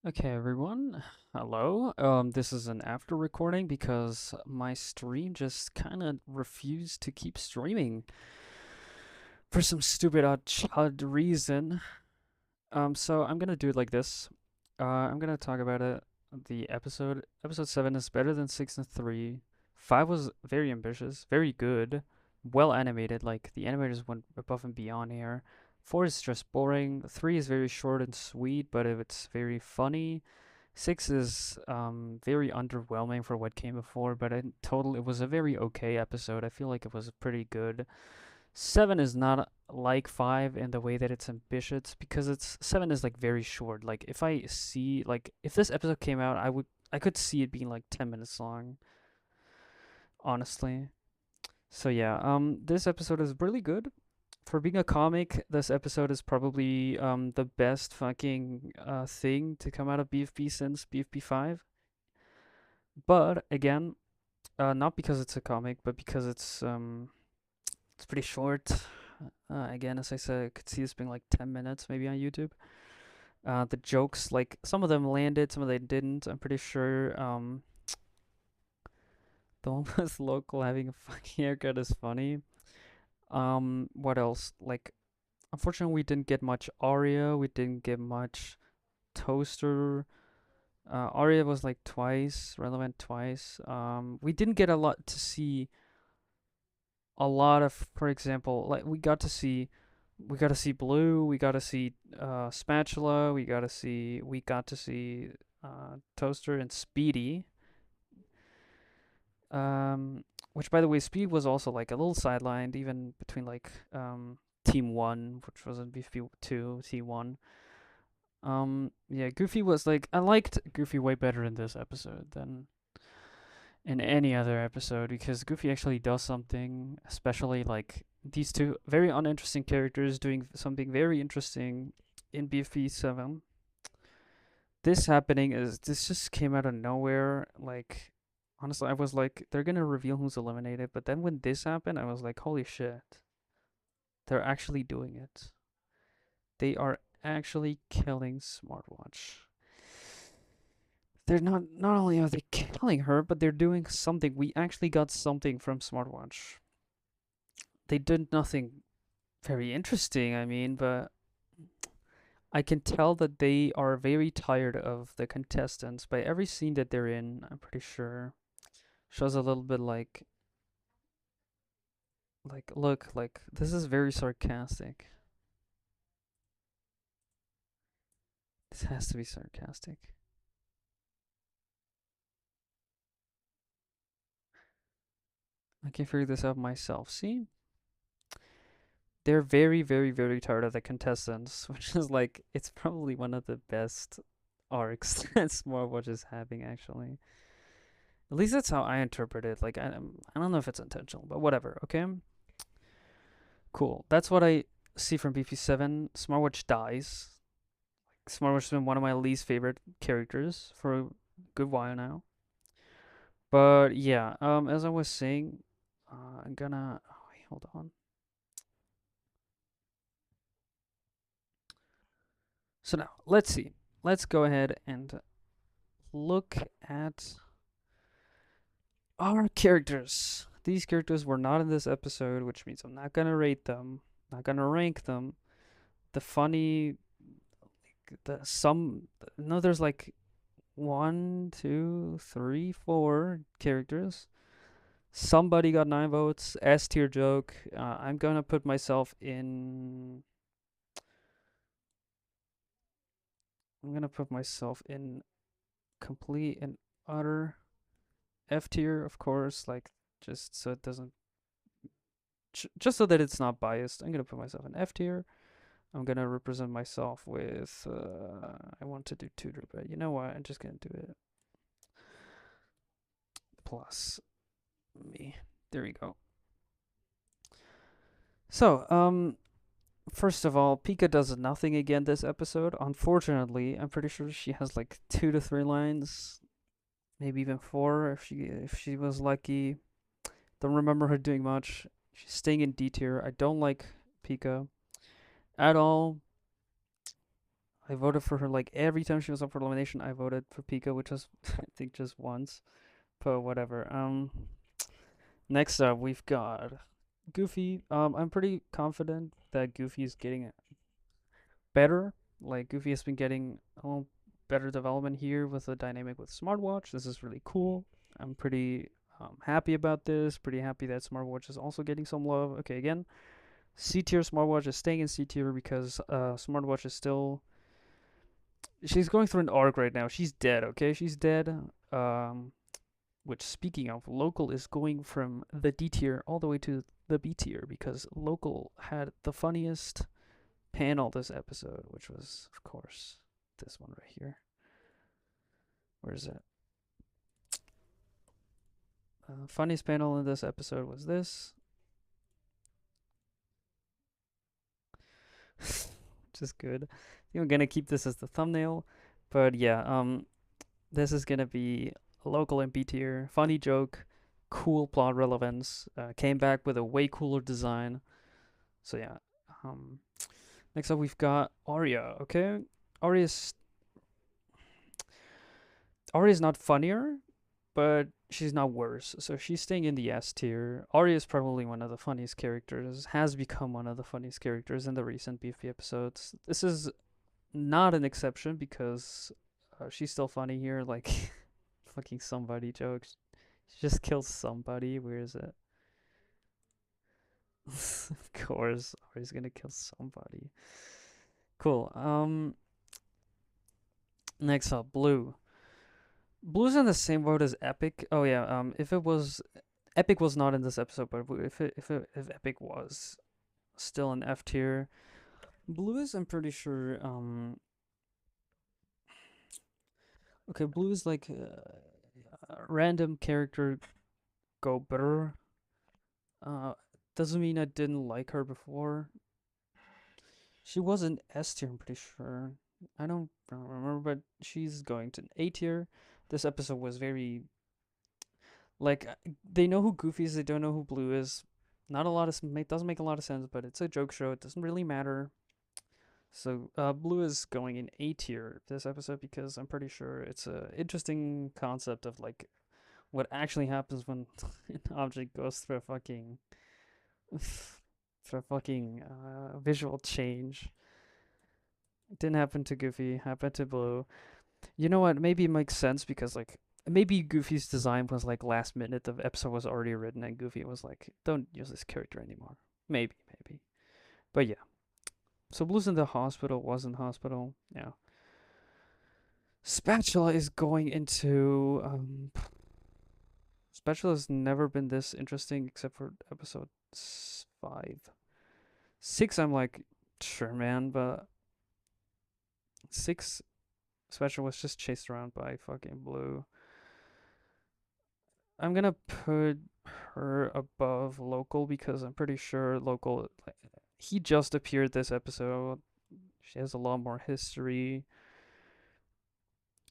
Okay, everyone. Hello. This is an after recording because my stream just kind of refused to keep streaming for some stupid odd reason. So I'm gonna do it like this. I'm gonna talk about it. The episode. Episode 7 is better than 6 and 3. 5 was very ambitious, very good, well animated. Like the animators went above and beyond here. 4 is just boring. 3 is very short and sweet, but it's very funny. 6 is very underwhelming for what came before, but in total, it was a very okay episode. I feel like it was pretty good. 7 is not like 5 in the way that it's ambitious because 7 is like very short. Like if this episode came out, I could see it being like 10 minutes long, honestly. So yeah, this episode is really good. For being a comic, this episode is probably the best fucking thing to come out of BFB since BFB 5. But again, not because it's a comic, but because it's pretty short. Again, as I said, I could see this being like 10 minutes maybe on YouTube. The jokes, like some of them landed, some of them didn't. I'm pretty sure the one with local having a fucking haircut is funny. What else? Like, unfortunately, we didn't get much Aria. We didn't get much Toaster. Aria was like twice relevant twice. We didn't get a lot to see a lot of, for example, like we got to see Blue, we got to see Spatula, we got to see Toaster and Speedy. Which by the way, Speed was also like a little sidelined, even between like Team One, which was in BFB 2, T1. Yeah, Goofy was like I liked Goofy way better in this episode than in any other episode because Goofy actually does something, especially like these two very uninteresting characters doing something very interesting in BFB 7. This just came out of nowhere. Like, honestly, I was like, they're gonna reveal who's eliminated, but then when this happened, I was like, holy shit, they're actually doing it. They are actually killing Smartwatch. They're not only are they killing her, but they're doing something. We actually got something from Smartwatch. They did nothing very interesting, I mean, but I can tell that they are very tired of the contestants by every scene that they're in. I'm pretty sure shows a little bit like look, like this is very sarcastic. This has to be sarcastic. I can figure this out myself. See? They're very tired of the contestants, which is like it's probably one of the best arcs that Smartwatch is having actually. At least that's how I interpret it. Like I don't know if it's intentional, but whatever. Okay, cool. That's what I see from BP7. Smartwatch dies. Smartwatch has been one of my least favorite characters for a good while now. But yeah, as I was saying, I'm gonna. Oh, wait, hold on. So now let's see. Let's go ahead and look at our characters. These characters were not in this episode, which means I'm not gonna rate them, not gonna rank them. The funny, the some, no, there's like one, two, three, four characters. Somebody got 9 votes. S tier joke. I'm gonna put myself in. I'm gonna put myself in complete and utter F tier, of course. Like just so it doesn't, just so that it's not biased. I'm gonna put myself in F tier. I'm gonna represent myself with. I want to do tutor, but you know what? I'm just gonna do it. Plus me. There we go. So, first of all, Pika does nothing again this episode. Unfortunately, I'm pretty sure she has like 2 to 3 lines, maybe even 4 if she was lucky. Don't remember her doing much. She's staying in D tier. I don't like Pika at all. I voted for her like every time she was up for elimination. I voted for Pika, which was I think just once, but whatever. Next up we've got Goofy. I'm pretty confident that Goofy is getting better. Like Goofy has been getting a little better development here with the dynamic with smartwatch. This is really cool. I'm pretty happy about this. Pretty happy that smartwatch is also getting some love. Okay, again, C tier smartwatch is staying in C tier because smartwatch is still she's going through an arc right now. She's dead. Okay, she's dead. Which speaking of, local is going from the D tier all the way to the B tier because local had the funniest panel this episode, which was, of course, this one right here. Where is it? Funniest panel in this episode was this. Just good. I think I'm gonna keep this as the thumbnail. But yeah, this is gonna be a local and B tier. Funny joke, cool plot relevance. Came back with a way cooler design. So yeah. Um, Next up we've got Arya. Okay, Arya's Arya's not funnier, but she's not worse. So she's staying in the S tier. Arya is probably one of the funniest characters, has become one of the funniest characters in the recent BFB episodes. This is not an exception because she's still funny here. Like, fucking somebody jokes. She just kills somebody. Where is it? Of course, Arya's gonna kill somebody. Cool. Next up, Blue. Blue's in the same boat as Epic. Oh yeah. If it was Epic was not in this episode, but if Epic was still in F tier, Blue is I'm pretty sure. Okay, Blue is like a random character go better. Doesn't mean I didn't like her before. She was in S tier, I'm pretty sure. I don't remember, but she's going to A tier. This episode was very like they know who Goofy is, they don't know who Blue is. Not a lot of doesn't make a lot of sense, but it's a joke show. It doesn't really matter. So Blue is going in A tier this episode because I'm pretty sure it's a interesting concept of like what actually happens when an object goes through a fucking visual change. It didn't happen to Goofy, happened to Blue. You know what? Maybe it makes sense because like maybe Goofy's design was like last minute. The episode was already written, and Goofy was like, "Don't use this character anymore." Maybe. But yeah. So Blue's in the hospital. Was in hospital. Yeah. Spatula is going into. Spatula has never been this interesting except for episode 5. 6, I'm like, sure, man, but 6, Spatula was just chased around by fucking Blue. I'm gonna put her above Local because I'm pretty sure Local, like, he just appeared this episode. She has a lot more history.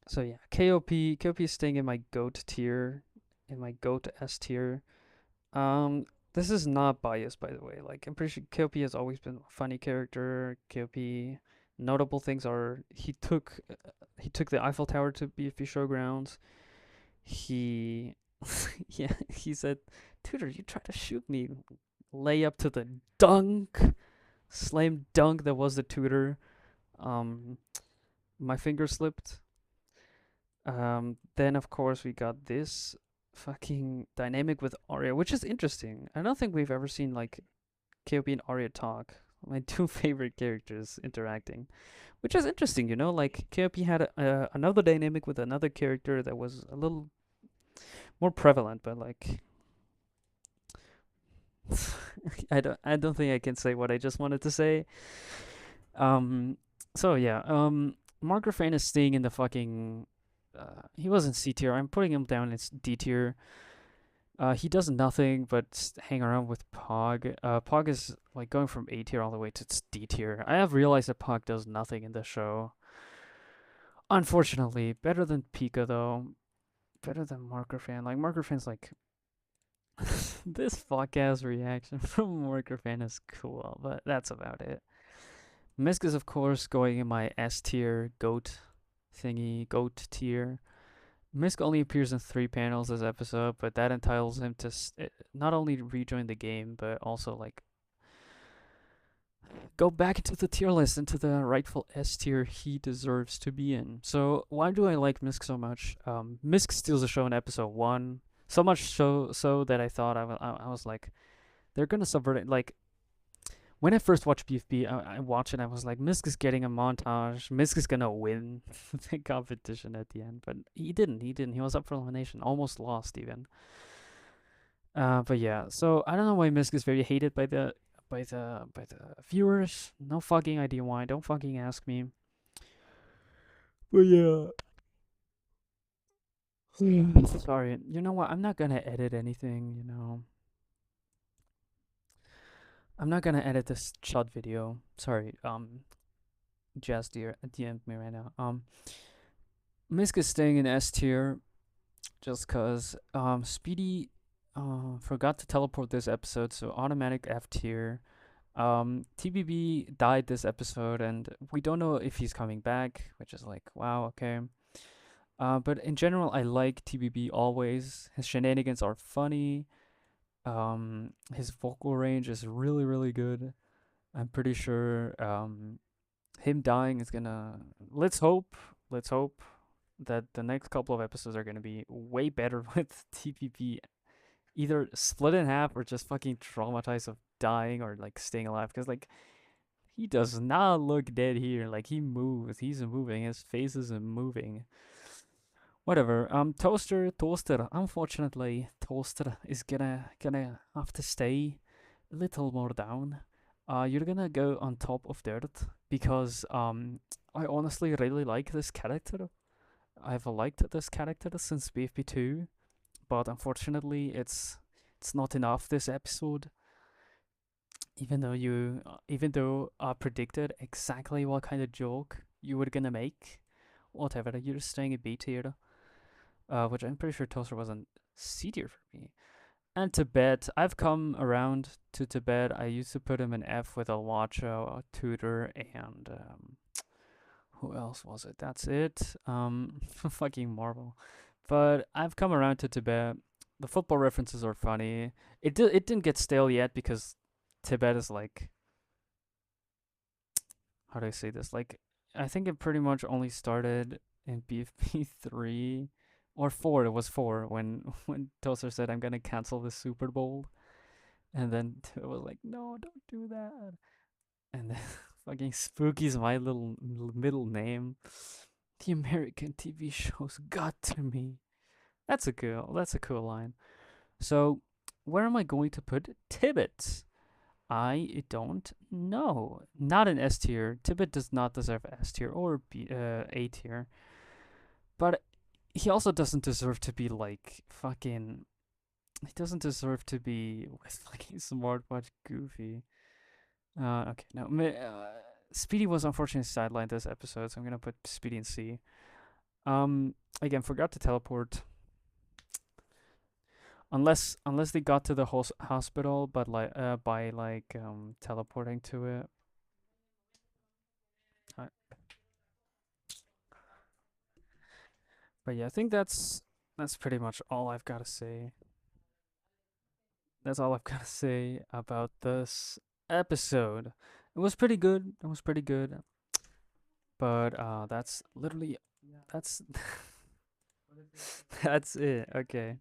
So yeah, KOP is staying in my GOAT tier, in my GOAT S tier. This is not biased, by the way. Like, I'm pretty sure KOP has always been a funny character. KOP, notable things are he took the Eiffel Tower to BFB Showgrounds. He yeah, he said, "Tutor, you tried to shoot me." Lay up to the dunk, slam dunk. That was the tutor. Um, my finger slipped. Then of course we got this fucking dynamic with Arya, which is interesting. I don't think we've ever seen like KOP and Arya talk. My two favorite characters interacting, which is interesting. Like KOP had another dynamic with another character that was a little more prevalent, but like I don't think I can say what I just wanted to say. So yeah, Mark Ruffin is staying in the fucking. He was in C tier. I'm putting him down in D tier. He does nothing but hang around with Pog. Pog is like going from A tier all the way to D tier. I have realized that Pog does nothing in the show. Unfortunately, better than Pika though. Better than Marker Fan. Like Marker Fan's like this podcast reaction from Marker Fan is cool, but that's about it. Misk is of course going in my S tier goat thingy, goat tier. Misk only appears in 3 panels this episode, but that entitles him to not only rejoin the game, but also like go back into the tier list, into the rightful S tier he deserves to be in. So why do I like Misk so much? Misk steals the show in episode 1, so much so that I thought I was like, they're gonna subvert it. Like when I first watched BFB, I watched it. I was like, Misk is getting a montage. Misk is gonna win the competition at the end, but he didn't. He didn't. He was up for elimination, almost lost even. But yeah, so I don't know why Misk is very hated by the viewers. No fucking idea why. Don't fucking ask me. But yeah. Sorry. You know what? I'm not gonna edit anything. I'm not gonna edit this shot video. Sorry. Jazz dear DM'd me right now. Misk is staying in S tier just cause Speedy forgot to teleport this episode, so automatic F tier. TBB died this episode, and we don't know if he's coming back, which is like, wow, okay. But in general, I like TBB always. His shenanigans are funny. His vocal range is really, really good. I'm pretty sure him dying is gonna. Let's hope that the next couple of episodes are gonna be way better with TBB either split in half or just fucking traumatized of dying or like staying alive. Because like he does not look dead here. Like he moves. He's moving. His face isn't moving. Whatever. Toaster. Unfortunately, Toaster is gonna have to stay a little more down. You're gonna go on top of dirt because I honestly really like this character. I've liked this character since BFB2, but unfortunately, it's not enough this episode. Even though I predicted exactly what kind of joke you were gonna make, whatever, you're just staying a B tier, which I'm pretty sure Toaster wasn't C tier for me. And Tibet, I've come around to Tibet. I used to put him in F with Alwacho, Tutor, and who else was it? That's it. Fucking Marvel. But I've come around to Tibet. The football references are funny. It didn't get stale yet because Tibet is like, how do I say this? Like, I think it pretty much only started in BFP 3 or 4. It was 4 when Toaster said, I'm gonna cancel the Super Bowl. And then it was like, no, don't do that. And then fucking Spooky's my little middle name. The American TV shows got to me. That's a cool line. So, where am I going to put Tibbet? I don't know. Not an S tier. Tibbet does not deserve S tier or A tier. But he also doesn't deserve to be like fucking. He doesn't deserve to be with fucking Smartwatch Goofy. Okay, no. Speedy was unfortunately sidelined this episode, so I'm gonna put Speedy in C. Again, forgot to teleport. Unless they got to the hospital, but like by like teleporting to it. Uh, but yeah, I think that's pretty much all I've got to say. That's all I've got to say about this episode. It was pretty good. It was pretty good. But that's literally that's that's it. Okay.